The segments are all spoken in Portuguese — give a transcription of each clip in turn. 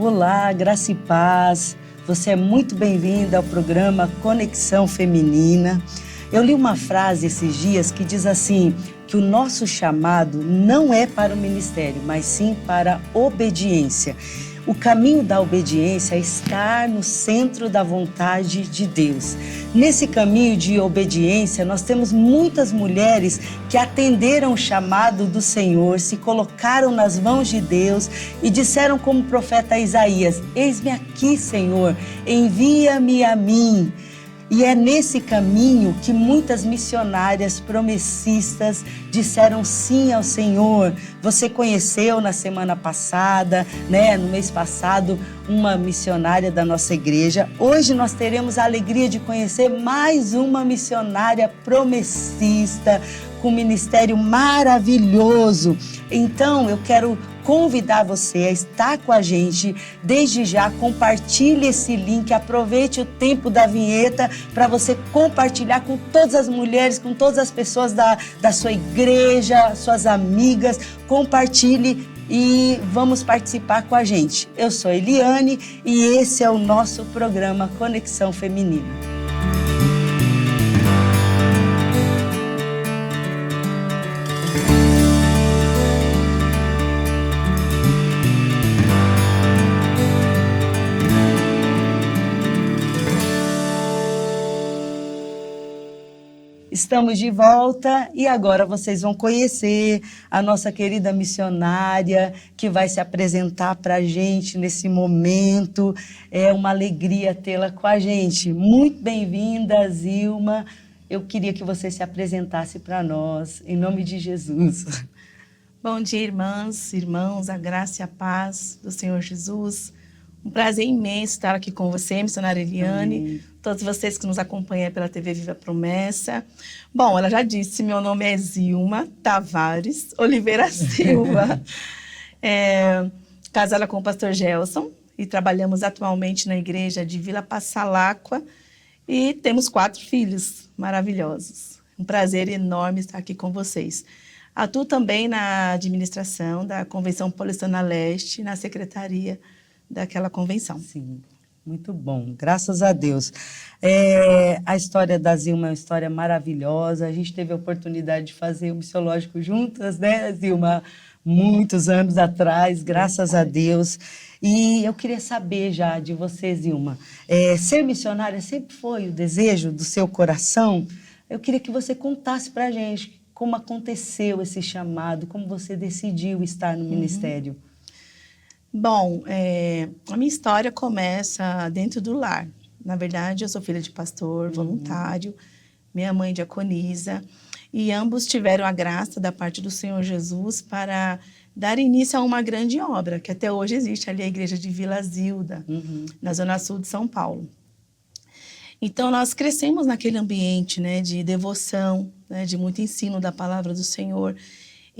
Olá, graça e paz. Você é muito bem-vinda ao programa Conexão Feminina. Eu li uma frase esses dias que diz assim, que o nosso chamado não é para o ministério, mas sim para a obediência. O caminho da obediência é estar no centro da vontade de Deus. Nesse caminho de obediência, nós temos muitas mulheres que atenderam o chamado do Senhor, se colocaram nas mãos de Deus e disseram como o profeta Isaías: eis-me aqui, Senhor, envia-me a mim. E é nesse caminho que muitas missionárias promessistas disseram sim ao Senhor. Você conheceu na semana passada, no mês passado, uma missionária da nossa igreja. Hoje nós teremos a alegria de conhecer mais uma missionária promessista, com um ministério maravilhoso. Então, eu quero convidar você a estar com a gente. Desde já, compartilhe esse link, aproveite o tempo da vinheta para você compartilhar com todas as mulheres, com todas as pessoas da sua igreja, suas amigas. Compartilhe e vamos participar com a gente. Eu sou Eliane e esse é o nosso programa Conexão Feminina. Estamos de volta e agora vocês vão conhecer a nossa querida missionária que vai se apresentar para a gente nesse momento. É uma alegria tê-la com a gente. Muito bem-vinda, Zilma. Eu queria que você se apresentasse para nós, em nome de Jesus. Bom dia, irmãs, irmãos, a graça e a paz do Senhor Jesus. Um prazer imenso estar aqui com você, missionária Eliane. Amém. Todos vocês que nos acompanham pela TV Viva Promessa. Bom, ela já disse, meu nome é Zilma Tavares Oliveira Silva. Casada com o pastor Gelson e trabalhamos atualmente na igreja de Vila Passalacqua e temos 4 filhos maravilhosos. Um prazer enorme estar aqui com vocês. Atuo também na administração da Convenção Paulistana Leste, na secretaria daquela convenção. Sim, muito bom, graças a Deus. A história da Zilma é uma história maravilhosa. A gente teve a oportunidade de fazer o missiológico juntas, né, Zilma? Muitos anos atrás, graças a Deus. E eu queria saber já de você, Zilma, ser missionária sempre foi o desejo do seu coração? Eu queria que você contasse para a gente como aconteceu esse chamado, como você decidiu estar no ministério. Bom, a minha história começa dentro do lar. Na verdade, eu sou filha de pastor voluntário, minha mãe diaconisa, e ambos tiveram a graça da parte do Senhor Jesus para dar início a uma grande obra, que até hoje existe ali, a igreja de Vila Zilda, na zona sul de São Paulo. Então, nós crescemos naquele ambiente, de devoção, de muito ensino da palavra do Senhor.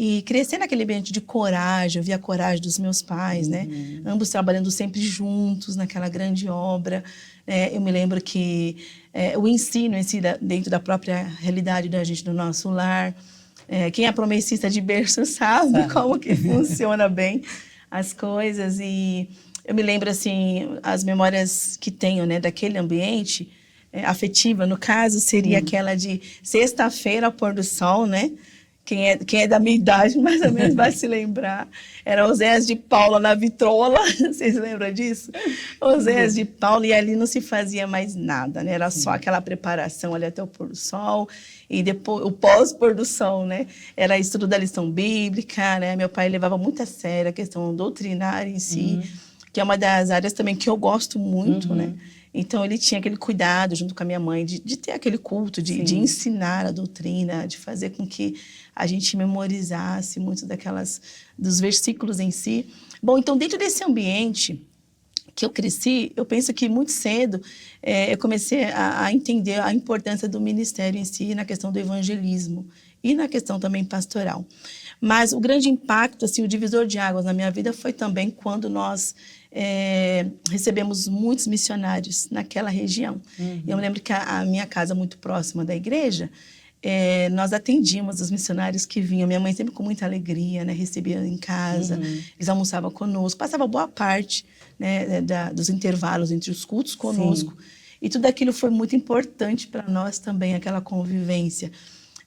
E crescer naquele ambiente de coragem, eu vi a coragem dos meus pais, ambos trabalhando sempre juntos naquela grande obra. Eu me lembro que o ensino em si, dentro da própria realidade da gente, do nosso lar, quem é promessista de berço sabe como que funciona bem as coisas. E eu me lembro, assim, as memórias que tenho, daquele ambiente afetiva, no caso, seria aquela de sexta-feira ao pôr do sol, Quem é da minha idade, mais ou menos, vai se lembrar. Era Oséias de Paula na vitrola. Vocês lembram disso? Oséias de Paula, e ali não se fazia mais nada, Era só aquela preparação ali até o pôr do sol. E depois, o pós-pôr do sol, Era estudo da lição bíblica, Meu pai levava muito a sério a questão doutrinária em si, que é uma das áreas também que eu gosto muito, Então, ele tinha aquele cuidado, junto com a minha mãe, de ter aquele culto, de ensinar a doutrina, de fazer com que a gente memorizasse muito dos versículos em si. Bom, então, dentro desse ambiente que eu cresci, eu penso que muito cedo eu comecei a entender a importância do ministério em si, na questão do evangelismo e na questão também pastoral. Mas o grande impacto, assim, o divisor de águas na minha vida foi também quando nós recebemos muitos missionários naquela região. Eu me lembro que a minha casa, muito próxima da igreja, nós atendíamos os missionários que vinham. Minha mãe sempre com muita alegria, né, recebia em casa, eles almoçavam conosco, passava boa parte, né, dos intervalos entre os cultos conosco. Sim. E tudo aquilo foi muito importante para nós também, aquela convivência.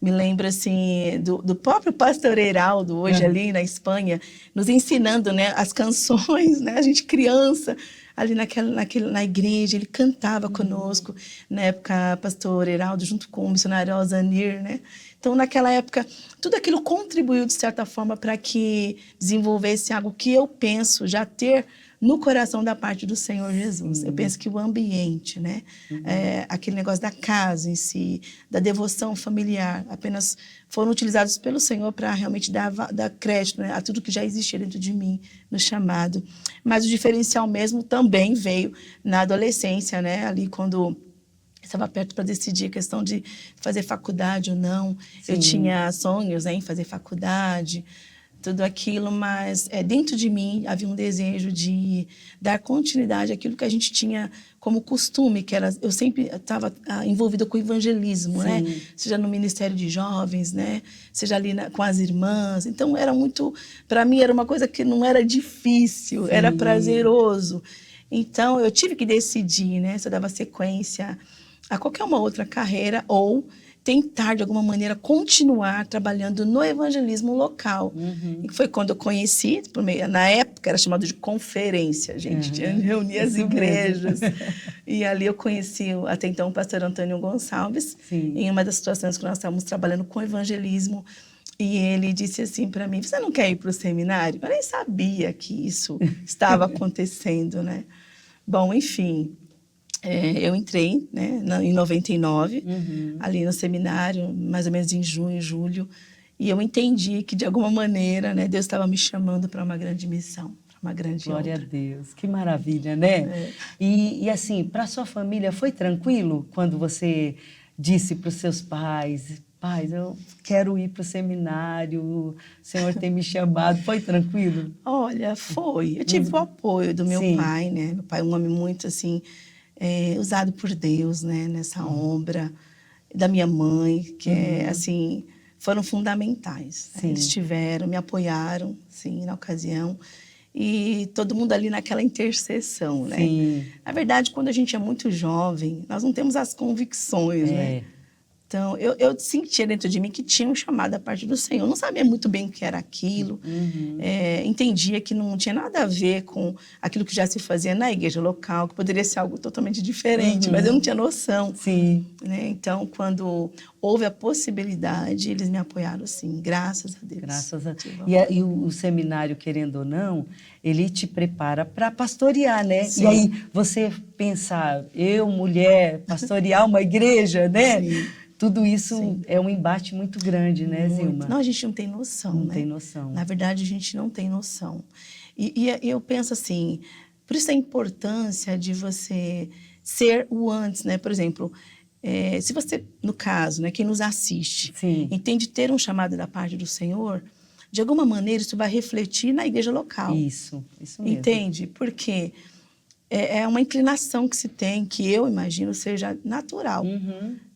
Me lembro, assim, do próprio pastor Heraldo, hoje ali na Espanha, nos ensinando, né, as canções, né, a gente criança, ali na igreja, ele cantava conosco. Na época, pastor Heraldo, junto com o missionário Alzanir, né? Então, naquela época, tudo aquilo contribuiu, de certa forma, para que desenvolvesse algo que eu penso já ter no coração da parte do Senhor Jesus. Eu penso que o ambiente, né? Aquele negócio da casa em si, da devoção familiar, apenas foram utilizados pelo Senhor para realmente dar crédito, né, a tudo que já existia dentro de mim, no chamado. Mas o diferencial mesmo também veio na adolescência, né? Ali quando estava perto para decidir a questão de fazer faculdade ou não. Sim. Eu tinha sonhos, né, em fazer faculdade, tudo aquilo, mas dentro de mim havia um desejo de dar continuidade àquilo que a gente tinha como costume, que era, eu sempre estava envolvida com o evangelismo, sim, né? Seja no Ministério de Jovens, né? Seja ali com as irmãs. Então, era muito... Para mim, era uma coisa que não era difícil, sim, era prazeroso. Então, eu tive que decidir, né? Se eu dava sequência a qualquer uma outra carreira ou tentar, de alguma maneira, continuar trabalhando no evangelismo local. E foi quando eu conheci, na época era chamado de conferência, gente, reunia as igrejas. E ali eu conheci, até então, o pastor Antônio Gonçalves, sim, em uma das situações que nós estávamos trabalhando com evangelismo. E ele disse assim para mim, você não quer ir para o seminário? Eu nem sabia que isso estava acontecendo, né? Bom, enfim... eu entrei, né, em 99, ali no seminário, mais ou menos em junho, julho, e eu entendi que, de alguma maneira, né, Deus estava me chamando para uma grande missão, para uma grande Glória obra. a Deus, que maravilha, né? E assim, para sua família, foi tranquilo quando você disse para os seus pais, eu quero ir para o seminário, o Senhor tem me chamado, foi tranquilo? Olha, foi. Eu tive o apoio do meu pai, né? Meu pai é um homem muito, assim... usado por Deus, né, nessa obra, da minha mãe, que assim, foram fundamentais. Né? Eles me apoiaram, sim, na ocasião, e todo mundo ali naquela intercessão, né? Sim. Na verdade, quando a gente é muito jovem, nós não temos as convicções, né? Então, eu sentia dentro de mim que tinha um chamado da parte do Senhor. Eu não sabia muito bem o que era aquilo. Entendia que não tinha nada a ver com aquilo que já se fazia na igreja local, que poderia ser algo totalmente diferente, mas eu não tinha noção. Sim. Né? Então, quando houve a possibilidade, eles me apoiaram, sim, graças a Deus. Graças a Deus. E o seminário, querendo ou não, ele te prepara para pastorear, né? Sim. E aí, você pensar, eu, mulher, pastorear uma igreja, né? Sim. Tudo isso é um embate muito grande, né, Zilma? Não, a gente não tem noção, Não né? tem noção. Na verdade, a gente não tem noção. E eu penso assim, por isso a importância de você ser o antes, né? Por exemplo, se você, no caso, né, quem nos assiste, entende ter um chamado da parte do Senhor, de alguma maneira isso vai refletir na igreja local. Isso mesmo. Entende? Porque é uma inclinação que se tem, que eu imagino seja natural.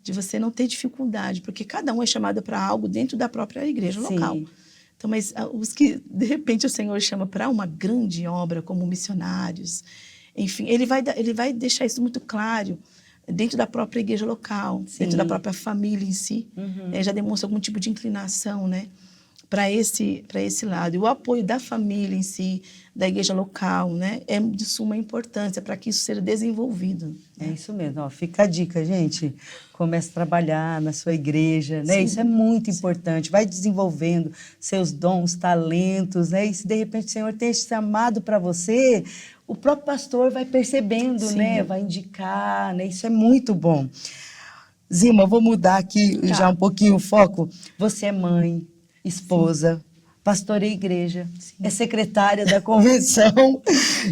De você não ter dificuldade, porque cada um é chamado para algo dentro da própria igreja local. Então, mas os que, de repente, o Senhor chama para uma grande obra, como missionários, enfim, ele vai deixar isso muito claro dentro da própria igreja local, dentro da própria família em si. Já demonstra algum tipo de inclinação, né, para esse lado. E o apoio da família em si, da igreja local, né, é de suma importância para que isso seja desenvolvido. É isso mesmo. Ó, fica a dica, gente. Comece a trabalhar na sua igreja, né? Isso é muito importante. Vai desenvolvendo seus dons, talentos, né? E se de repente o Senhor tem esse chamado para você, o próprio pastor vai percebendo, né? Vai indicar, né? Isso é muito bom. Zilma, eu vou mudar aqui já um pouquinho o foco. Você é mãe, esposa, pastoreia a igreja, é secretária da convenção.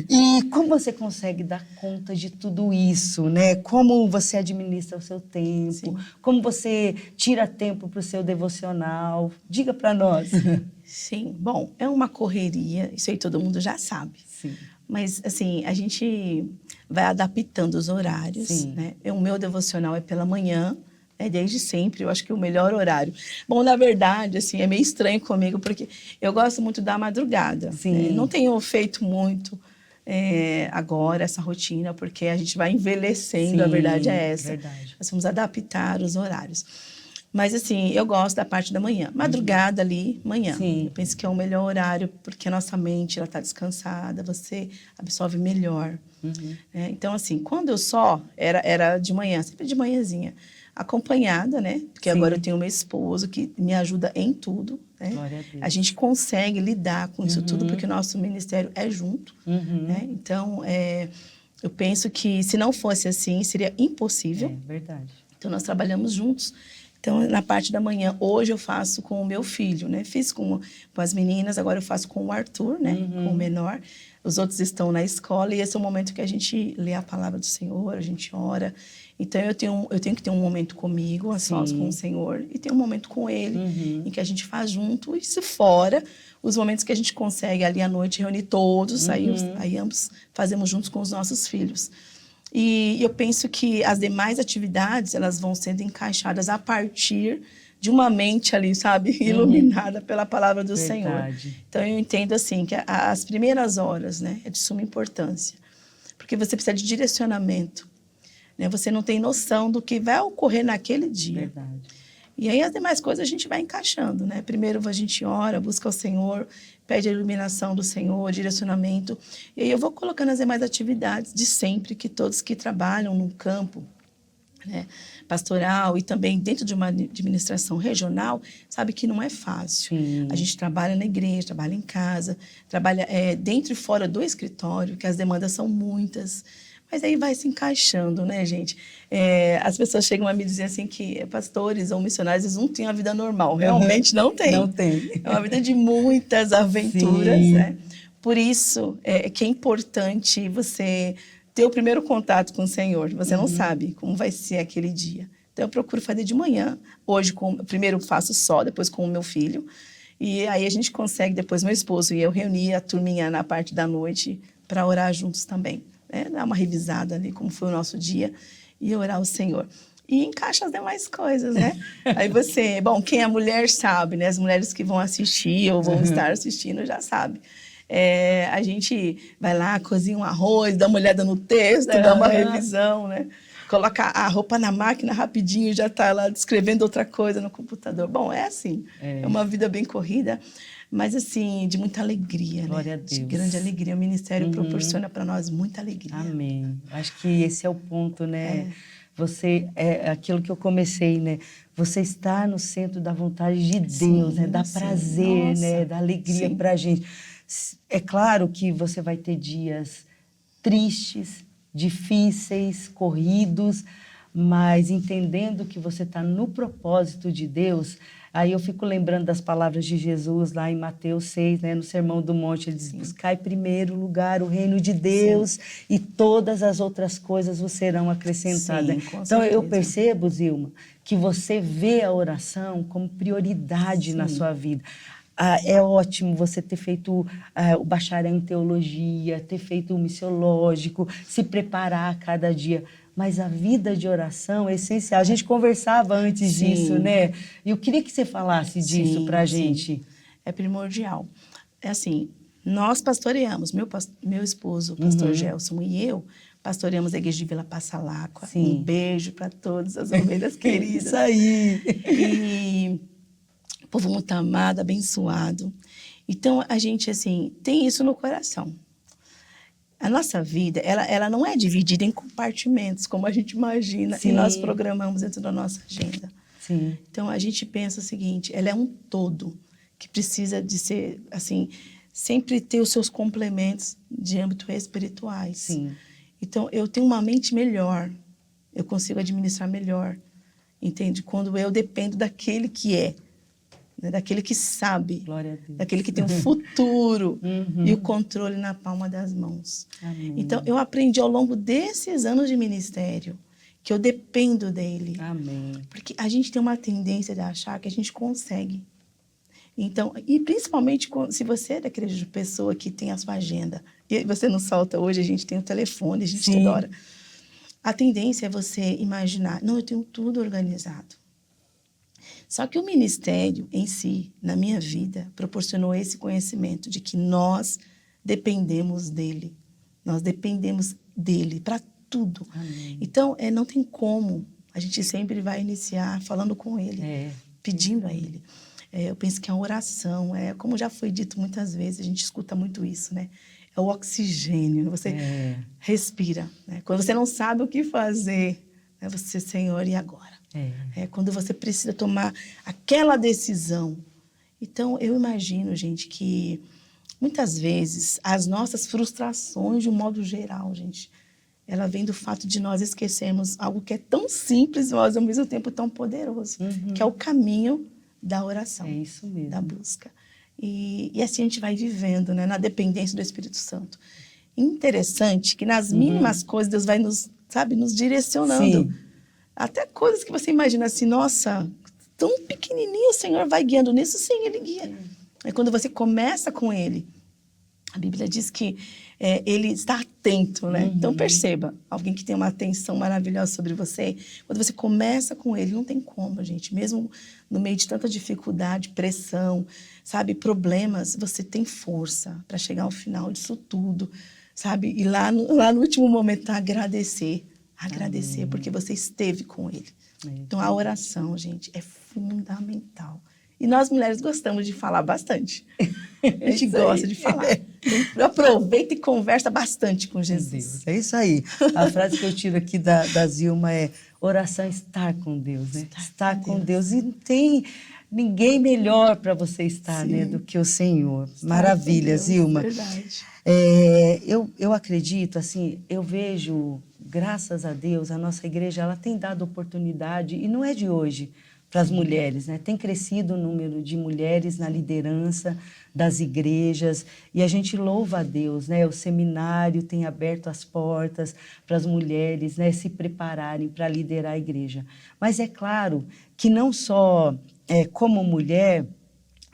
E como você consegue dar conta de tudo isso, né? Como você administra o seu tempo? Como você tira tempo para o seu devocional? Diga para nós. Sim, bom, é uma correria, isso aí todo mundo já sabe. Mas, assim, a gente vai adaptando os horários, né? O meu devocional é pela manhã, Desde sempre, eu acho que o melhor horário. Bom, na verdade, assim, é meio estranho comigo, porque eu gosto muito da madrugada. Sim. Não tenho feito muito agora essa rotina, porque a gente vai envelhecendo, a verdade é essa. Verdade. Nós vamos adaptar os horários. Mas, assim, eu gosto da parte da manhã. Madrugada ali, manhã. Sim. Eu penso que é o melhor horário, porque a nossa mente está descansada, você absorve melhor. Então, assim, quando eu era de manhã, sempre de manhãzinha. Acompanhada, né? Porque agora eu tenho meu esposo que me ajuda em tudo, né? Glória a Deus. A gente consegue lidar com isso tudo, porque o nosso ministério é junto, né? Então, eu penso que se não fosse assim, seria impossível. É verdade. Então, nós trabalhamos juntos. Então, na parte da manhã, hoje eu faço com o meu filho, né? Fiz com as meninas, agora eu faço com o Arthur, né? Com o menor. Os outros estão na escola e esse é o momento que a gente lê a palavra do Senhor, a gente ora. Então, eu tenho que ter um momento comigo, a sós com o Senhor, e ter um momento com Ele, em que a gente faz junto. Isso fora os momentos que a gente consegue ali à noite reunir todos, aí ambos fazemos juntos com os nossos filhos. E eu penso que as demais atividades, elas vão sendo encaixadas a partir de uma mente ali, sabe? Iluminada pela palavra do Senhor. Então, eu entendo assim, que as primeiras horas, né, é de suma importância. Porque você precisa de direcionamento. Né? Você não tem noção do que vai ocorrer naquele dia. Verdade. E aí, as demais coisas a gente vai encaixando, né? Primeiro a gente ora, busca o Senhor, pede a iluminação do Senhor, direcionamento. E aí eu vou colocando as demais atividades de sempre, que todos que trabalham no campo, né, pastoral e também dentro de uma administração regional, sabe que não é fácil. A gente trabalha na igreja, trabalha em casa, trabalha dentro e fora do escritório, que as demandas são muitas. Mas aí vai se encaixando, né, gente? As pessoas chegam a me dizer assim que pastores ou missionários eles não têm uma vida normal. Realmente não tem. Não tem. É uma vida de muitas aventuras, né? Por isso que é importante você ter o primeiro contato com o Senhor. Você não sabe como vai ser aquele dia. Então, eu procuro fazer de manhã. Hoje, primeiro faço só, depois com o meu filho. E aí a gente consegue, depois meu esposo e eu, reunir a turminha na parte da noite para orar juntos também. Dar uma revisada ali, como foi o nosso dia, e orar ao Senhor. E encaixa as demais coisas, né? Aí quem é mulher sabe, né? As mulheres que vão assistir ou vão estar assistindo já sabem. A gente vai lá, cozinha um arroz, dá uma olhada no texto, dá uma revisão, né? Coloca a roupa na máquina rapidinho e já está lá descrevendo outra coisa no computador. Bom, é assim, é uma vida bem corrida, mas assim, de muita alegria, Glória né? a Deus. De grande alegria. O ministério proporciona para nós muita alegria. Amém. Acho que esse é o ponto, né? Você, aquilo que eu comecei, né? Você está no centro da vontade de Deus, né? Dá prazer, né? Dá alegria para a gente. É claro que você vai ter dias tristes, difíceis, corridos, mas entendendo que você está no propósito de Deus, aí eu fico lembrando das palavras de Jesus lá em Mateus 6, né, no Sermão do Monte, ele diz, buscai em primeiro lugar o reino de Deus e todas as outras coisas vos serão acrescentadas. Então eu percebo, Zilma, que você vê a oração como prioridade na sua vida. É ótimo você ter feito o bacharel em teologia, ter feito o missiológico, se preparar a cada dia. Mas a vida de oração é essencial. A gente conversava antes disso, né? E eu queria que você falasse disso para a gente. É primordial. É assim, nós pastoreamos, meu esposo, o pastor Gelson, e eu pastoreamos a igreja de Vila Passalacqua. Um beijo para todas as ovelhas queridas. Isso aí! E povo muito amado, abençoado. Então, a gente, assim, tem isso no coração. A nossa vida, ela não é dividida em compartimentos, como a gente imagina, e nós programamos dentro da nossa agenda. Então, a gente pensa o seguinte, ela é um todo, que precisa de ser, assim, sempre ter os seus complementos de âmbito espirituais. Então, eu tenho uma mente melhor, eu consigo administrar melhor, entende? Quando eu dependo daquele que é, daquele que sabe, daquele que tem o futuro e o controle na palma das mãos. Amém. Então, eu aprendi ao longo desses anos de ministério que eu dependo dele. Amém. Porque a gente tem uma tendência de achar que a gente consegue. Então, e principalmente se você é daquele tipo de pessoa que tem a sua agenda, e você não solta hoje, a gente tem o telefone, a gente adora. a tendência é você imaginar, não, eu tenho tudo organizado. Só que o ministério em si, na minha vida, proporcionou esse conhecimento de que nós dependemos dele. Nós dependemos dele para tudo. Amém. Então, não tem como. A gente sempre vai iniciar falando com ele, pedindo a ele. Eu penso que a oração, como já foi dito muitas vezes, a gente escuta muito isso, né? É o oxigênio, você respira. Né? Quando você não sabe o que fazer, você, Senhor, e agora? Quando você precisa tomar aquela decisão. Então, eu imagino, gente, que muitas vezes as nossas frustrações, de um modo geral, gente, ela vem do fato de nós esquecermos algo que é tão simples, mas ao mesmo tempo tão poderoso, que é o caminho da oração, isso mesmo. da busca. E assim a gente vai vivendo, né, na dependência do Espírito Santo. Interessante que nas mínimas coisas Deus vai nos direcionando. Sim. Até coisas que você imagina assim, nossa, tão pequenininho o Senhor vai guiando nisso, sim, Ele guia. É quando você começa com Ele. A Bíblia diz que Ele está atento, né? Então perceba, alguém que tem uma atenção maravilhosa sobre você, quando você começa com Ele, não tem como, gente. Mesmo no meio de tanta dificuldade, pressão, sabe, problemas, você tem força para chegar ao final disso tudo, sabe? E lá no último momento, agradecer, porque você esteve com Ele. Então, a oração, gente, é fundamental. E nós, mulheres, gostamos de falar bastante. A gente gosta de falar. Então, aproveita e conversa bastante com Jesus. É isso aí. A frase que eu tiro aqui da Zilma é: oração é estar com Deus, né? Estar com Deus. E não tem ninguém melhor para você estar, né, do que o Senhor. Maravilha, Zilma. Verdade. Eu acredito, assim, eu vejo, graças a Deus, a nossa igreja, ela tem dado oportunidade, e não é de hoje, para as mulheres, né? Tem crescido o número de mulheres na liderança das igrejas, e a gente louva a Deus, né? O seminário tem aberto as portas para as mulheres, né, se prepararem para liderar a igreja. Mas é claro que não só como mulher,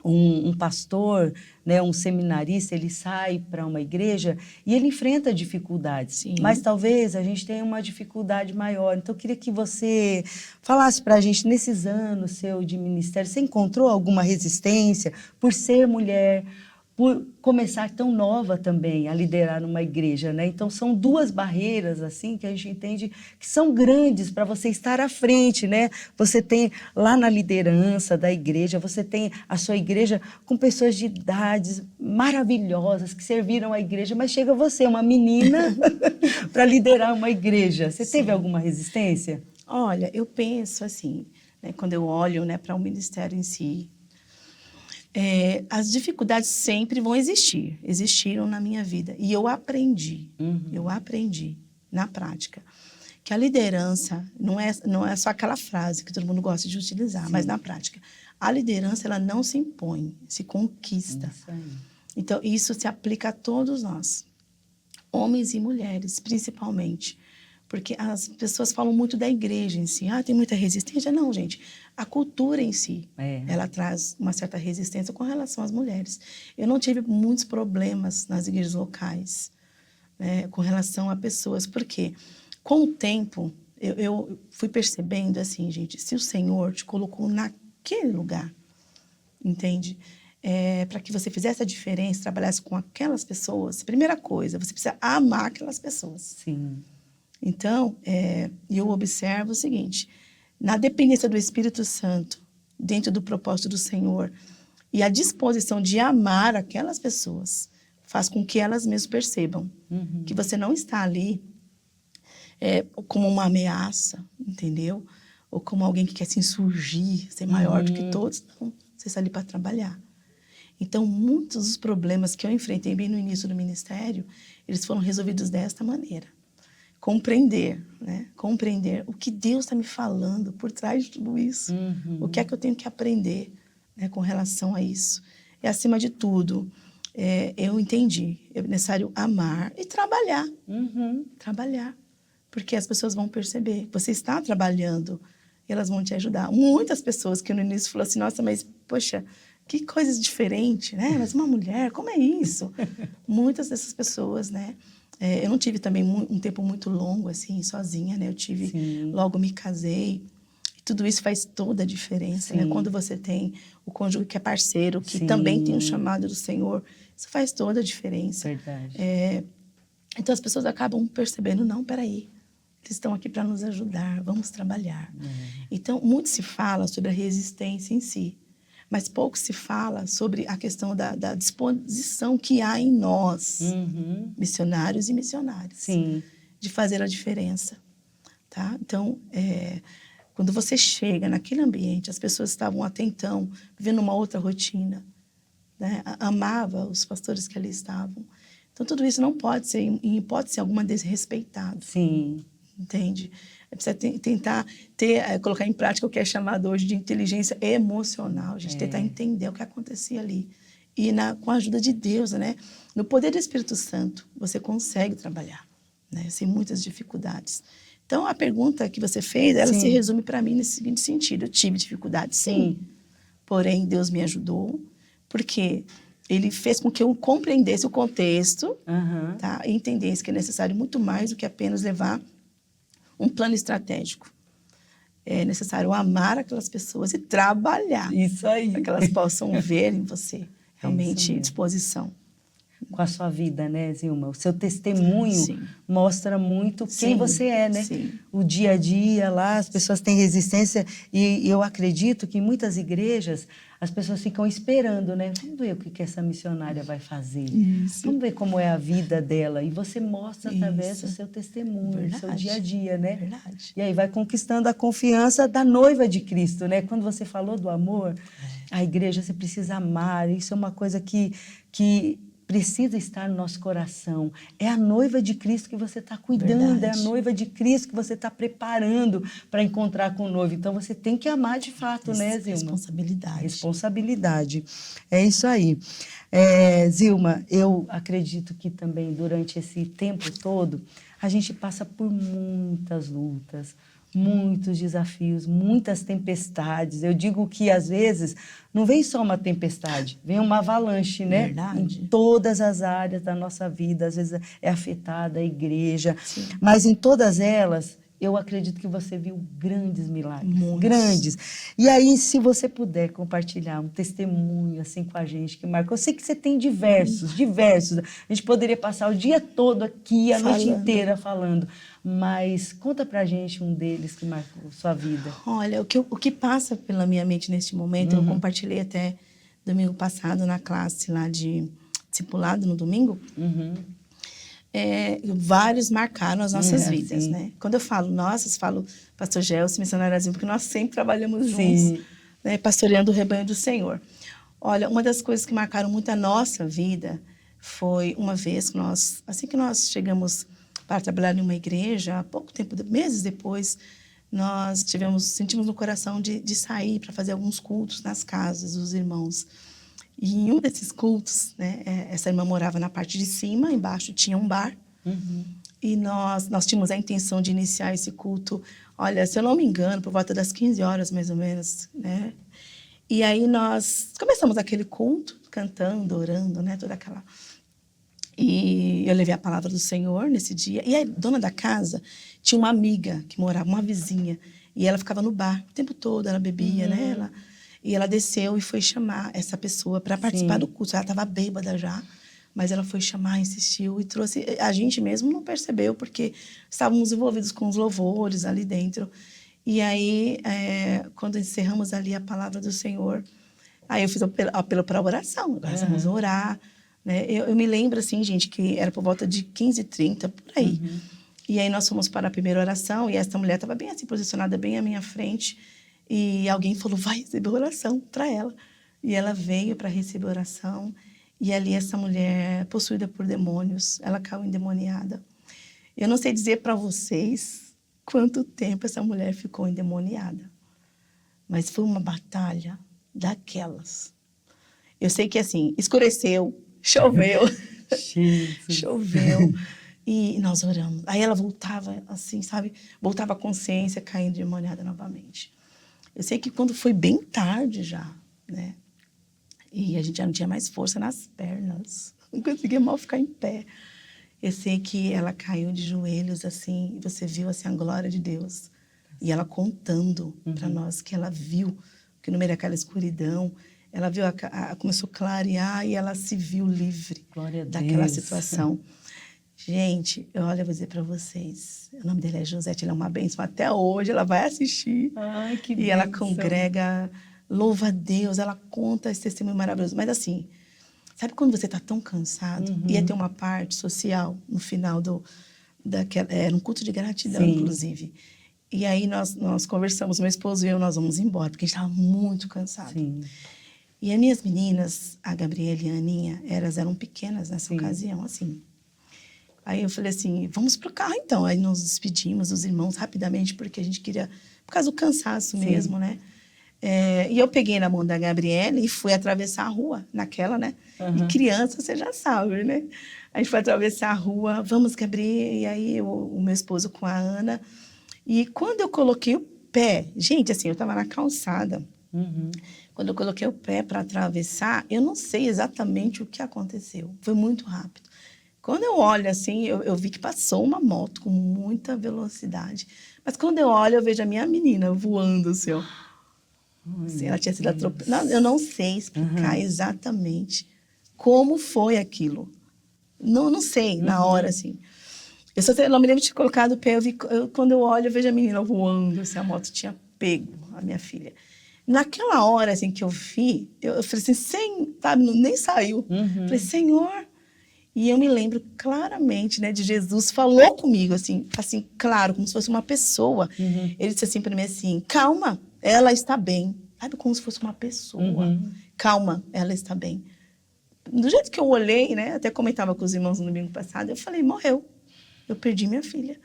um pastor, né, um seminarista, ele sai para uma igreja e ele enfrenta dificuldades. Sim. Mas talvez a gente tenha uma dificuldade maior. Então, eu queria que você falasse para a gente, nesses anos seu de ministério, você encontrou alguma resistência por ser mulher, por começar tão nova também a liderar uma igreja, né? Então, são duas barreiras, assim, que a gente entende que são grandes para você estar à frente, né? Você tem lá na liderança da igreja, você tem a sua igreja com pessoas de idades maravilhosas que serviram a igreja, mas chega você, uma menina, para liderar uma igreja. Você teve alguma resistência? Olha, eu penso assim, né, quando eu olho, né, para o ministério em si, as dificuldades sempre vão existir, existiram na minha vida. E eu aprendi na prática, que a liderança não é só aquela frase que todo mundo gosta de utilizar, mas na prática, a liderança ela não se impõe, se conquista. Isso aí. Então, isso se aplica a todos nós, homens e mulheres, principalmente. Porque as pessoas falam muito da igreja em si. Tem muita resistência? Não, gente. A cultura em si, ela traz uma certa resistência com relação às mulheres. Eu não tive muitos problemas nas igrejas locais, né, com relação a pessoas. Porque, com o tempo, eu fui percebendo assim, gente, se o Senhor te colocou naquele lugar, entende? Para que você fizesse a diferença, trabalhasse com aquelas pessoas, primeira coisa, você precisa amar aquelas pessoas. Sim. Então, eu observo o seguinte, na dependência do Espírito Santo, dentro do propósito do Senhor, e a disposição de amar aquelas pessoas, faz com que elas mesmas percebam que você não está ali como uma ameaça, entendeu? Ou como alguém que quer se insurgir, ser maior do que todos. Não, você está ali para trabalhar. Então, muitos dos problemas que eu enfrentei bem no início do ministério, eles foram resolvidos desta maneira. Compreender, né? Compreender o que Deus está me falando por trás de tudo isso. O que é que eu tenho que aprender, né, com relação a isso. E, acima de tudo, eu entendi. É necessário amar e trabalhar. Trabalhar. Porque as pessoas vão perceber. Você está trabalhando e elas vão te ajudar. Muitas pessoas que no início falaram assim, nossa, mas, poxa, que coisa diferente, né? Mas uma mulher, como é isso? Muitas dessas pessoas, né? Eu não tive também um tempo muito longo, assim, sozinha, né? Eu tive, Sim. logo me casei. E tudo isso faz toda a diferença, né? Sim. Quando você tem o cônjuge que é parceiro, que Sim. também tem um chamado do Senhor, isso faz toda a diferença. Verdade. Então, as pessoas acabam percebendo, não, peraí, eles estão aqui para nos ajudar, vamos trabalhar. Então, muito se fala sobre a resistência em si, mas pouco se fala sobre a questão da disposição que há em nós, missionários e missionárias, Sim. de fazer a diferença, tá? Então, quando você chega naquele ambiente, as pessoas estavam até então vivendo uma outra rotina, né? Amava os pastores que ali estavam. Então, tudo isso não pode ser, em hipótese alguma, desrespeitado. Sim. Entende? Precisa tentar colocar em prática o que é chamado hoje de inteligência emocional. A gente tentar entender o que acontecia ali. E com a ajuda de Deus, né? No poder do Espírito Santo, você consegue trabalhar, né? Sem muitas dificuldades. Então, a pergunta que você fez, ela se resume para mim nesse seguinte sentido. Eu tive dificuldades, sim. Porém, Deus me ajudou, porque Ele fez com que eu compreendesse o contexto, tá? E entendesse que é necessário muito mais do que apenas levar um plano estratégico. É necessário amar aquelas pessoas e trabalhar. Isso aí. Para que elas possam ver em você realmente disposição. Com a sua vida, né, Zilma? O seu testemunho mostra muito quem você é, né? Sim. O dia a dia lá, as pessoas têm resistência e eu acredito que em muitas igrejas as pessoas ficam esperando, né? Vamos ver o que essa missionária vai fazer. Isso. Vamos ver como é a vida dela. E você mostra através do seu testemunho, do seu dia a dia, né? Verdade. E aí vai conquistando a confiança da noiva de Cristo, né? Quando você falou do amor, a igreja você precisa amar. Isso é uma coisa que precisa estar no nosso coração. É a noiva de Cristo que você está cuidando, Verdade. é a noiva de Cristo que você está preparando para encontrar com o noivo. Então, você tem que amar de fato, né, Zilma? Responsabilidade. Responsabilidade. É isso aí. Zilma, eu acredito que também durante esse tempo todo, a gente passa por muitas lutas, muitos desafios, muitas tempestades. Eu digo que, às vezes, não vem só uma tempestade, vem uma avalanche, né? Verdade. Em todas as áreas da nossa vida, às vezes é afetada a igreja, Sim. mas em todas elas, eu acredito que você viu grandes milagres, Muitos. grandes. E aí, se você puder compartilhar um testemunho assim com a gente que marcou, eu sei que você tem diversos. A gente poderia passar o dia todo aqui, a noite inteira falando, mas conta pra gente um deles que marcou sua vida. Olha, o que passa pela minha mente neste momento, eu compartilhei até domingo passado na classe lá de discipulado, no domingo, vários marcaram as nossas vidas, né? Quando eu falo nossas, falo pastor Gelson, missionário Brasil, porque nós sempre trabalhamos juntos, né? Pastoreando o rebanho do Senhor. Olha, uma das coisas que marcaram muito a nossa vida foi uma vez que assim que nós chegamos para trabalhar em uma igreja, há pouco tempo, meses depois, nós sentimos no coração de sair para fazer alguns cultos nas casas dos irmãos. E em um desses cultos, né, essa irmã morava na parte de cima, embaixo tinha um bar. E nós tínhamos a intenção de iniciar esse culto, olha, se eu não me engano, por volta das 15 horas, mais ou menos, né? E aí nós começamos aquele culto, cantando, orando, né, toda aquela... E eu levei a palavra do Senhor nesse dia. E a dona da casa tinha uma amiga que morava, uma vizinha, e ela ficava no bar o tempo todo, ela bebia, né? E ela desceu e foi chamar essa pessoa para participar do culto. Ela estava bêbada já, mas ela foi chamar, insistiu e trouxe. A gente mesmo não percebeu, porque estávamos envolvidos com os louvores ali dentro. E aí, quando encerramos ali a palavra do Senhor, aí eu fiz apelo para a oração. Agora vamos orar. Né? Eu me lembro, assim, gente, que era por volta de 15h30, por aí. E aí nós fomos para a primeira oração e essa mulher estava bem assim, posicionada bem à minha frente. E alguém falou, vai receber oração para ela. E ela veio para receber oração. E ali essa mulher, possuída por demônios, ela caiu endemoniada. Eu não sei dizer para vocês quanto tempo essa mulher ficou endemoniada. Mas foi uma batalha daquelas. Eu sei que, assim, escureceu, choveu. Choveu. E nós oramos. Aí ela voltava, assim, sabe? Voltava a consciência, caindo endemoniada novamente. Eu sei que quando foi bem tarde já, né? E a gente já não tinha mais força nas pernas. Não conseguia mal ficar em pé. Eu sei que ela caiu de joelhos, assim, e você viu, assim, a glória de Deus. E ela contando para nós que ela viu que no meio daquela escuridão, ela viu, começou a clarear e ela se viu livre daquela situação. Gente, olha, eu vou dizer para vocês, o nome dela é Josete, ela é uma bênção. Até hoje ela vai assistir. Ai, que bênção. E ela congrega, louva a Deus, ela conta esse testemunho maravilhoso. Mas assim, sabe quando você está tão cansado? Ia ter uma parte social no final era um culto de gratidão, inclusive. E aí nós conversamos, meu esposo e eu, nós vamos embora, porque a gente estava muito cansado. Sim. E as minhas meninas, a Gabriela e a Aninha, elas eram pequenas nessa ocasião, assim. Aí eu falei assim, vamos pro carro então. Aí nós despedimos os irmãos rapidamente, porque a gente queria, por causa do cansaço mesmo, né? E eu peguei na mão da Gabriela e fui atravessar a rua, naquela, né? E criança, você já sabe, né? A gente foi atravessar a rua, vamos, Gabriela, e aí o meu esposo com a Ana. E quando eu coloquei o pé, gente, assim, eu estava na calçada. Quando eu coloquei o pé para atravessar, eu não sei exatamente o que aconteceu. Foi muito rápido. Quando eu olho assim, eu vi que passou uma moto com muita velocidade. Mas quando eu olho, eu vejo a minha menina voando, assim, ó. Assim, ela tinha sido atropelada. Eu não sei explicar exatamente como foi aquilo. Não sei, na hora, assim. Eu não me lembro de ter colocado o pé. Quando eu olho, eu vejo a menina voando, assim, a moto tinha pego a minha filha. Naquela hora, assim, que eu vi, eu falei assim, sabe, nem saiu. Falei, Senhor... E eu me lembro claramente, né, de Jesus falou comigo, assim, claro, como se fosse uma pessoa. Ele disse assim para mim, assim, calma, ela está bem. Sabe, como se fosse uma pessoa. Calma, ela está bem. Do jeito que eu olhei, né, até comentava com os irmãos no domingo passado, eu falei, morreu. Eu perdi minha filha.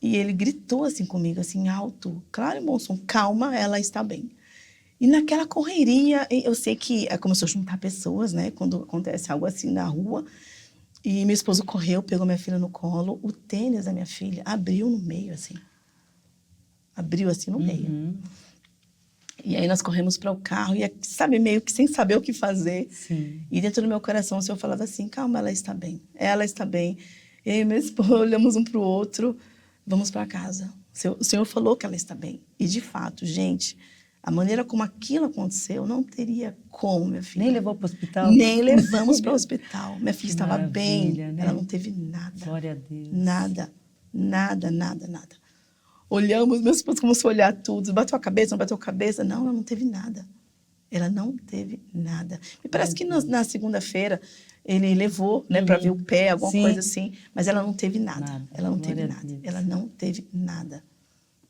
E ele gritou assim comigo, assim, alto, claro, bom som, calma, ela está bem. E naquela correria, eu sei que começou a juntar pessoas, né, quando acontece algo assim na rua. E meu esposo correu, pegou minha filha no colo. O tênis da minha filha abriu no meio, assim. Abriu, assim, no meio. E aí nós corremos para o carro. E, sabe, meio que sem saber o que fazer. Sim. E dentro do meu coração, o Senhor falava assim, calma, ela está bem. Ela está bem. E aí meu esposo, olhamos um para o outro. Vamos para casa. O Senhor falou que ela está bem. E, de fato, gente... A maneira como aquilo aconteceu, não teria como, minha filha. Nem levou para o hospital? Nem levamos para o hospital. Minha filha estava bem, né? Ela não teve nada. Glória a Deus. Nada, nada, nada, nada. Olhamos, meu esposo começou a olhar tudo. Bateu a cabeça, não bateu a cabeça? Não, ela não teve nada. Ela não teve nada. Me parece que na segunda-feira ele levou, né, para ver o pé, alguma coisa assim. Mas ela não teve nada. Ela não teve nada. Ela não teve nada.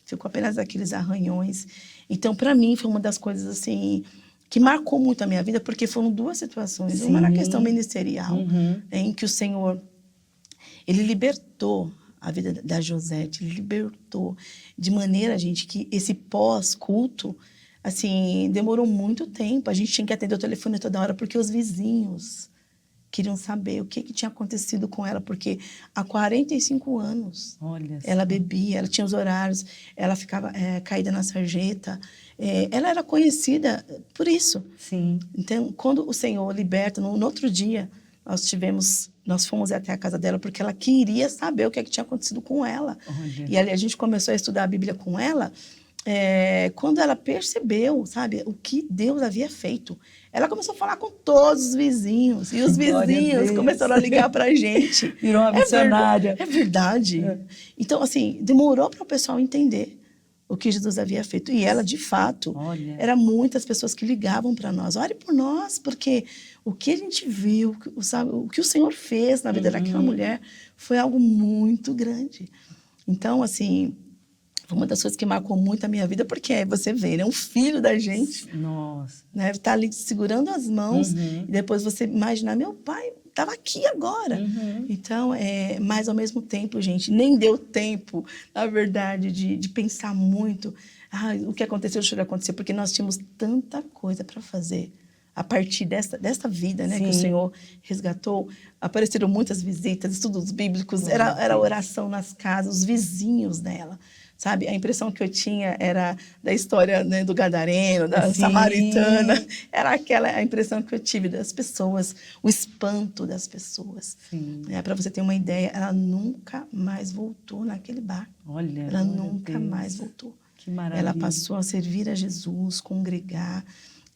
Ficou apenas aqueles arranhões. Então, para mim, foi uma das coisas, assim, que marcou muito a minha vida, porque foram duas situações. Uma na questão ministerial, em que o Senhor, Ele libertou a vida da Josete, Ele libertou de maneira, gente, que esse pós-culto, assim, demorou muito tempo. A gente tinha que atender o telefone toda hora, porque os vizinhos queriam saber o que tinha acontecido com ela, porque há 45 anos ela bebia, ela tinha os horários, ela ficava caída na sarjeta. Ela era conhecida por isso. Sim. Então, quando o Senhor liberta, no outro dia, nós fomos até a casa dela, porque ela queria saber o que tinha acontecido com ela. E ali a gente começou a estudar a Bíblia com ela. Quando ela percebeu, sabe, o que Deus havia feito, ela começou a falar com todos os vizinhos. E os vizinhos começaram a ligar para a gente. Virou uma missionária. É verdade. Então, assim, demorou para o pessoal entender o que Jesus havia feito. E ela, de fato, eram muitas pessoas que ligavam para nós. Ore por nós, porque o que a gente viu, sabe, o que o Senhor fez na vida daquela mulher foi algo muito grande. Então, assim... Foi uma das coisas que marcou muito a minha vida, porque você vê, né? Um filho da gente. Nossa. Né? Tá ali segurando as mãos. E depois você imaginar, meu pai estava aqui agora. Então, mas ao mesmo tempo, gente, nem deu tempo, na verdade, de pensar muito. O que aconteceu, deixa eu acontecer, porque nós tínhamos tanta coisa para fazer. A partir desta vida, né, que o Senhor resgatou, apareceram muitas visitas, estudos bíblicos, era oração nas casas, os vizinhos dela. sabe? A impressão que eu tinha era da história, né, do gadareno, da Sim. samaritana. Era aquela a impressão que eu tive das pessoas, o espanto das pessoas. Sim. Para você ter uma ideia, ela nunca mais voltou naquele bar. Olha, Ela glória a nunca Deus. mais voltou. Que maravilha. Ela passou a servir a Jesus, congregar,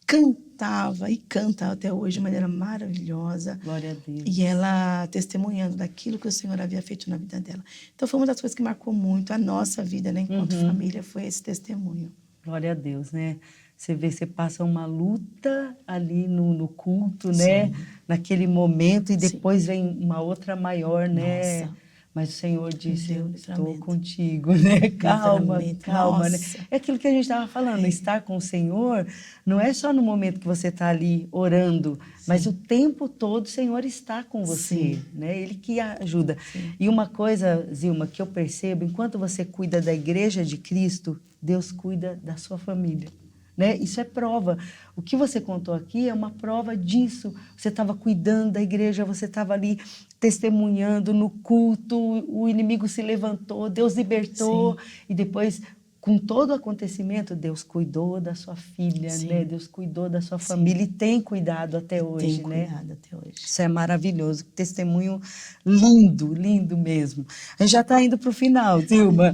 cantava e canta até hoje de maneira maravilhosa. Glória a Deus. E ela testemunhando daquilo que o Senhor havia feito na vida dela. Então, foi uma das coisas que marcou muito a nossa vida, né? Enquanto família, foi esse testemunho. Glória a Deus, né? Você vê, você passa uma luta ali no culto, né? Sim. Naquele momento, e Sim. depois vem uma outra maior, né? Nossa. Mas o Senhor disse, Deu eu estou livramento. contigo, né? Calma, Livramento. calma, né? Nossa. É aquilo que a gente estava falando, estar com o Senhor não é só no momento que você está ali orando, mas o tempo todo o Senhor está com você, Sim. né? Ele que ajuda. Sim. E uma coisa, Zilma, que eu percebo, enquanto você cuida da igreja de Cristo, Deus cuida da sua família. Né? Isso é prova. O que você contou aqui é uma prova disso. Você estava cuidando da igreja, você estava ali testemunhando no culto, o inimigo se levantou, Deus libertou. Sim. E depois, com todo o acontecimento, Deus cuidou da sua filha, Sim. né? Deus cuidou da sua Sim. família e tem cuidado até hoje, Tem né? cuidado até hoje. Isso é maravilhoso, testemunho lindo, lindo mesmo. A gente já está indo para o final, Zilma.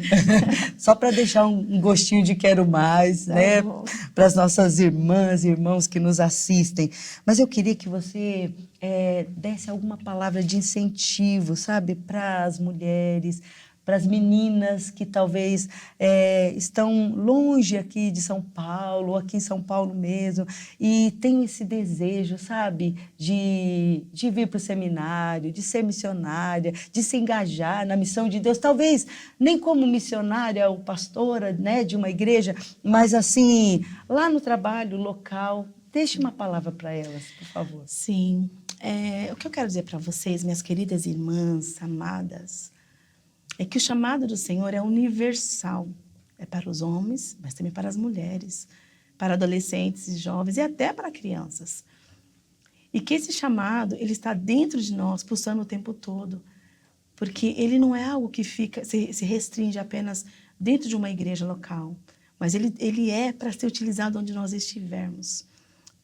Só para deixar um gostinho de quero mais, Tá né? bom. Para as nossas irmãs e irmãos que nos assistem. Mas eu queria que você desse alguma palavra de incentivo, sabe? Para as mulheres, para as meninas que talvez estão longe aqui de São Paulo, ou aqui em São Paulo mesmo, e têm esse desejo, sabe, de vir para o seminário, de ser missionária, de se engajar na missão de Deus, talvez nem como missionária ou pastora, né, de uma igreja, mas assim, lá no trabalho local. Deixe uma palavra para elas, por favor. Sim. O que eu quero dizer para vocês, minhas queridas irmãs, amadas, é que o chamado do Senhor é universal. É para os homens, mas também para as mulheres, para adolescentes e jovens e até para crianças. E que esse chamado, ele está dentro de nós, pulsando o tempo todo. Porque ele não é algo que se restringe apenas dentro de uma igreja local. Mas ele é para ser utilizado onde nós estivermos.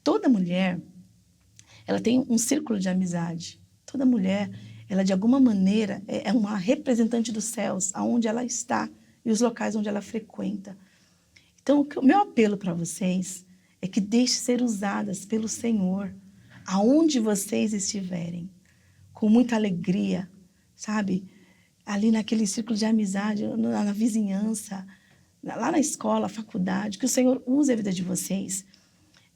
Toda mulher, ela tem um círculo de amizade. Toda mulher, ela de alguma maneira é uma representante dos céus, aonde ela está e os locais onde ela frequenta. Então, o meu apelo para vocês é que deixem ser usadas pelo Senhor, aonde vocês estiverem, com muita alegria, sabe? Ali naquele círculo de amizade, na vizinhança, lá na escola, faculdade, que o Senhor use a vida de vocês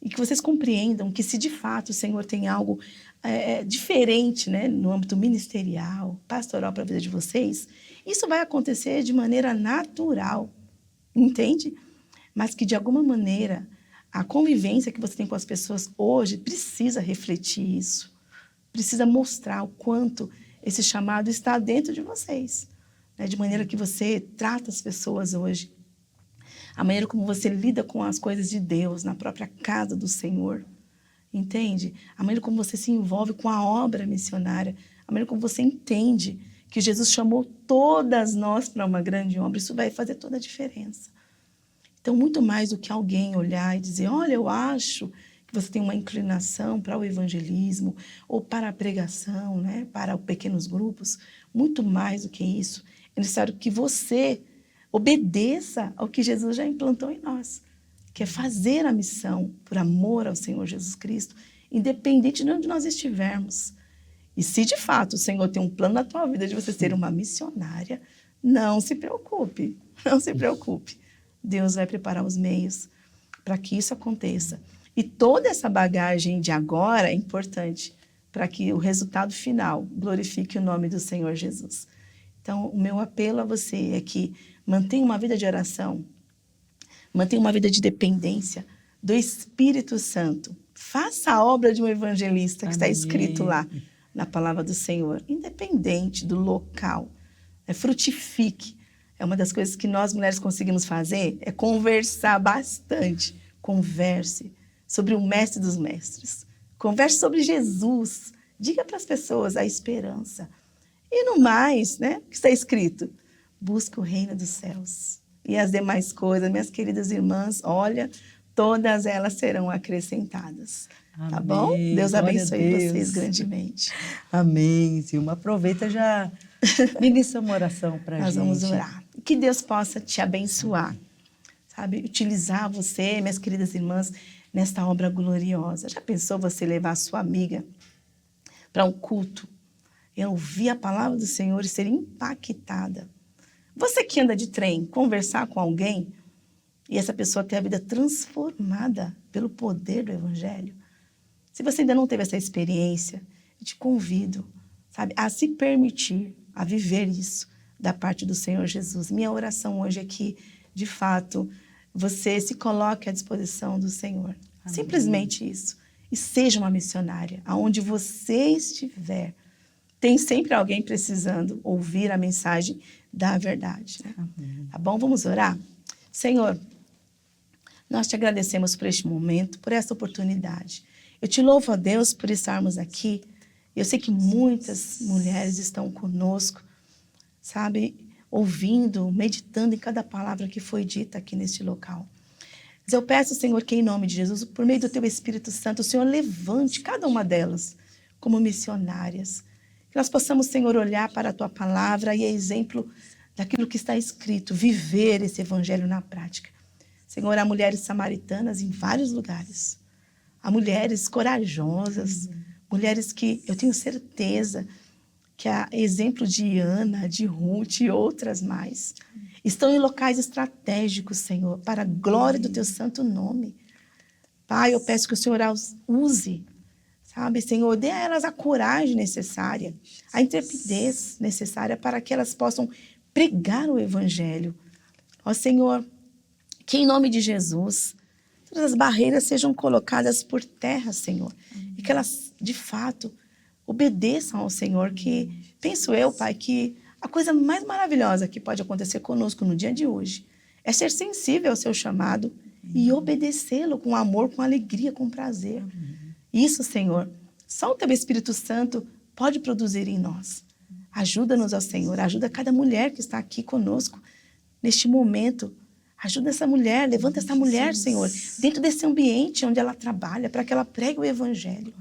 e que vocês compreendam que se de fato o Senhor tem algo diferente, né, no âmbito ministerial, pastoral para a vida de vocês, isso vai acontecer de maneira natural, entende? Mas que de alguma maneira a convivência que você tem com as pessoas hoje precisa refletir isso, precisa mostrar o quanto esse chamado está dentro de vocês, né, de maneira que você trata as pessoas hoje, a maneira como você lida com as coisas de Deus na própria casa do Senhor, entende? A maneira como você se envolve com a obra missionária, a maneira como você entende que Jesus chamou todas nós para uma grande obra, isso vai fazer toda a diferença. Então, muito mais do que alguém olhar e dizer, olha, eu acho que você tem uma inclinação para o evangelismo ou para a pregação, né, para pequenos grupos, muito mais do que isso, é necessário que você obedeça ao que Jesus já implantou em nós, que é fazer a missão por amor ao Senhor Jesus Cristo, independente de onde nós estivermos. E se de fato o Senhor tem um plano na tua vida de você ser uma missionária, não se preocupe, não se preocupe. Deus vai preparar os meios para que isso aconteça. E toda essa bagagem de agora é importante para que o resultado final glorifique o nome do Senhor Jesus. Então, o meu apelo a você é que mantenha uma vida de oração, mantenha uma vida de dependência do Espírito Santo. Faça a obra de um evangelista que está escrito lá na palavra do Senhor, independente do local. Frutifique. É uma das coisas que nós mulheres conseguimos fazer, é conversar bastante. Converse sobre o mestre dos mestres. Converse sobre Jesus. Diga para as pessoas a esperança. E no mais, né, que está escrito, busca o reino dos céus. e as demais coisas, minhas queridas irmãs, olha, todas elas serão acrescentadas. Amém. Tá bom? Deus Glória a abençoe Deus. vocês grandemente. Amém, Zilma. Aproveita já, ministra uma oração para a gente. Nós vamos orar. Que Deus possa te abençoar, sabe? Utilizar você, minhas queridas irmãs, nesta obra gloriosa. Já pensou você levar a sua amiga para um culto e ouvir a palavra do Senhor e ser impactada? Você que anda de trem, conversar com alguém e essa pessoa ter a vida transformada pelo poder do Evangelho. Se você ainda não teve essa experiência, eu te convido, sabe, a se permitir, a viver isso da parte do Senhor Jesus. Minha oração hoje é que, de fato, você se coloque à disposição do Senhor. Amém. Simplesmente isso. E seja uma missionária. Aonde você estiver, tem sempre alguém precisando ouvir a mensagem da verdade. Né? Tá bom? Vamos orar? Senhor, nós te agradecemos por este momento, por esta oportunidade. Eu te louvo, ó Deus, por estarmos aqui. Eu sei que muitas mulheres estão conosco, sabe, ouvindo, meditando em cada palavra que foi dita aqui neste local. Mas eu peço, Senhor, que em nome de Jesus, por meio do teu Espírito Santo, o Senhor levante cada uma delas como missionárias. Que nós possamos, Senhor, olhar para a tua palavra e exemplo daquilo que está escrito, viver esse evangelho na prática. Senhor, há mulheres samaritanas em vários lugares. Há mulheres corajosas, mulheres que eu tenho certeza que há exemplo de Ana, de Ruth e outras mais. Estão em locais estratégicos, Senhor, para a glória do teu santo nome. Pai, eu peço que o Senhor as use, sabe, Senhor, dê a elas a coragem necessária, a intrepidez necessária para que elas possam pregar o evangelho. Ó Senhor, que em nome de Jesus, todas as barreiras sejam colocadas por terra, Senhor, e que elas, de fato, obedeçam ao Senhor, que, penso eu, Pai, que a coisa mais maravilhosa que pode acontecer conosco no dia de hoje é ser sensível ao seu chamado e obedecê-lo com amor, com alegria, com prazer. Isso, Senhor, só o teu Espírito Santo pode produzir em nós. Ajuda-nos, ó Senhor, ajuda cada mulher que está aqui conosco neste momento. Ajuda essa mulher, levanta essa mulher, Senhor, dentro desse ambiente onde ela trabalha, para que ela pregue o evangelho.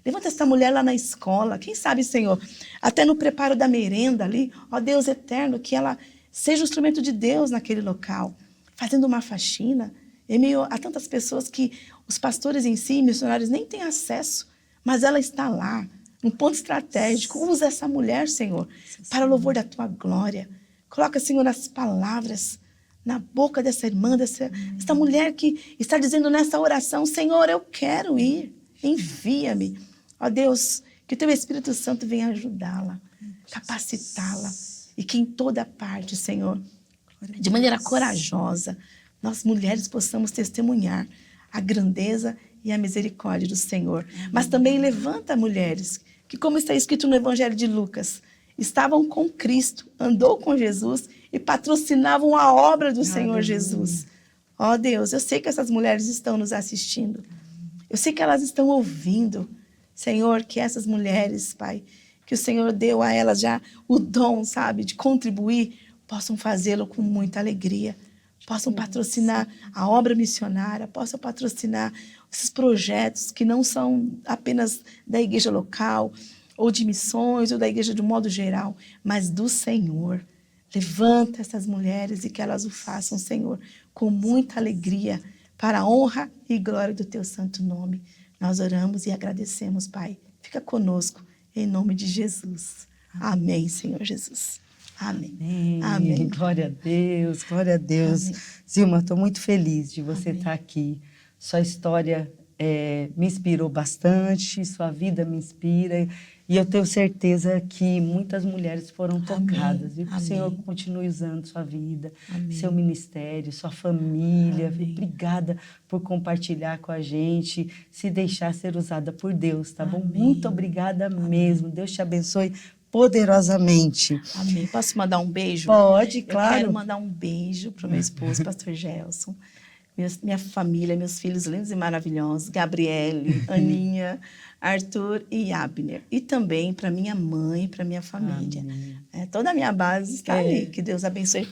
Levanta essa mulher lá na escola, quem sabe, Senhor, até no preparo da merenda ali, ó Deus eterno, que ela seja o instrumento de Deus naquele local, fazendo uma faxina, em meio a tantas pessoas que os pastores em si, missionários, nem têm acesso, mas ela está lá, num ponto estratégico. Usa essa mulher, Senhor, para o louvor da tua glória. Coloca, Senhor, as palavras na boca dessa irmã, dessa mulher que está dizendo nessa oração, Senhor, eu quero ir, envia-me. Ó Deus, que o teu Espírito Santo venha ajudá-la, capacitá-la, e que em toda parte, Senhor, de maneira corajosa, nós mulheres possamos testemunhar a grandeza e a misericórdia do Senhor. Mas também levanta mulheres que, como está escrito no Evangelho de Lucas, estavam com Cristo, andou com Jesus e patrocinavam a obra do Senhor Jesus. Ó Deus, eu sei que essas mulheres estão nos assistindo. Eu sei que elas estão ouvindo. Senhor, que essas mulheres, Pai, que o Senhor deu a elas já o dom, sabe, de contribuir, possam fazê-lo com muita alegria. Possam patrocinar a obra missionária, possam patrocinar esses projetos que não são apenas da igreja local, ou de missões, ou da igreja de um modo geral, mas do Senhor. Levanta essas mulheres e que elas o façam, Senhor, com muita alegria, para a honra e glória do teu santo nome. Nós oramos e agradecemos, Pai. Fica conosco, em nome de Jesus. Amém, Senhor Jesus. Amém. Amém. Amém. Glória a Deus, glória a Deus. Amém. Zilma, estou muito feliz de você Amém. estar aqui. Sua história me inspirou bastante, sua vida me inspira. E eu tenho certeza que muitas mulheres foram tocadas. E que o Senhor continue usando sua vida, seu ministério, sua família. Amém. Obrigada por compartilhar com a gente, se deixar ser usada por Deus, tá bom? Amém. Muito obriobrigada mesmo. Deus te abençoe poderosamente. Amém. Posso mandar um beijo? Pode, claro. Eu quero mandar um beijo para o meu esposo, pastor Gelson, minha família, meus filhos lindos e maravilhosos, Gabriele, Aninha, Arthur e Abner. E também para minha mãe, para minha família. Toda a minha base está ali. Que Deus abençoe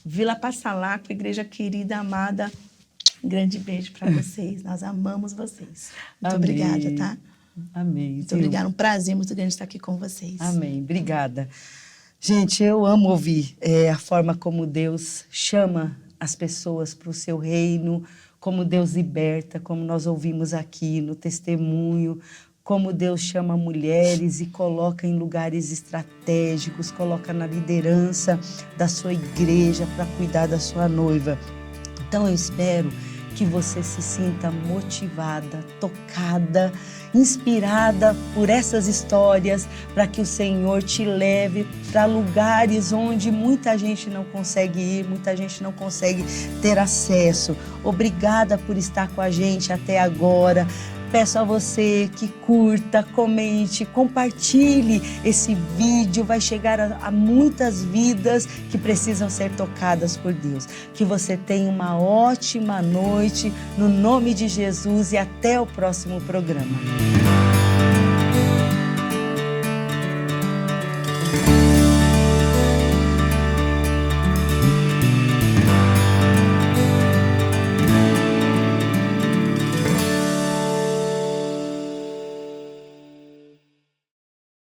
Vila Passalaco, igreja querida, amada. Um grande beijo para vocês. Nós amamos vocês. Muito obrigada, tá? Amém. Muito obrigada. Um prazer muito grande estar aqui com vocês. Amém. Obrigada. Gente, eu amo ouvir a forma como Deus chama as pessoas para o seu reino, como Deus liberta, como nós ouvimos aqui no testemunho, como Deus chama mulheres e coloca em lugares estratégicos, coloca na liderança da sua igreja para cuidar da sua noiva. Então eu espero que você se sinta motivada, tocada, inspirada por essas histórias, para que o Senhor te leve para lugares onde muita gente não consegue ir, muita gente não consegue ter acesso. Obrigada por estar com a gente até agora. Peço a você que curta, comente, compartilhe esse vídeo. Vai chegar a muitas vidas que precisam ser tocadas por Deus. Que você tenha uma ótima noite, no nome de Jesus, e até o próximo programa.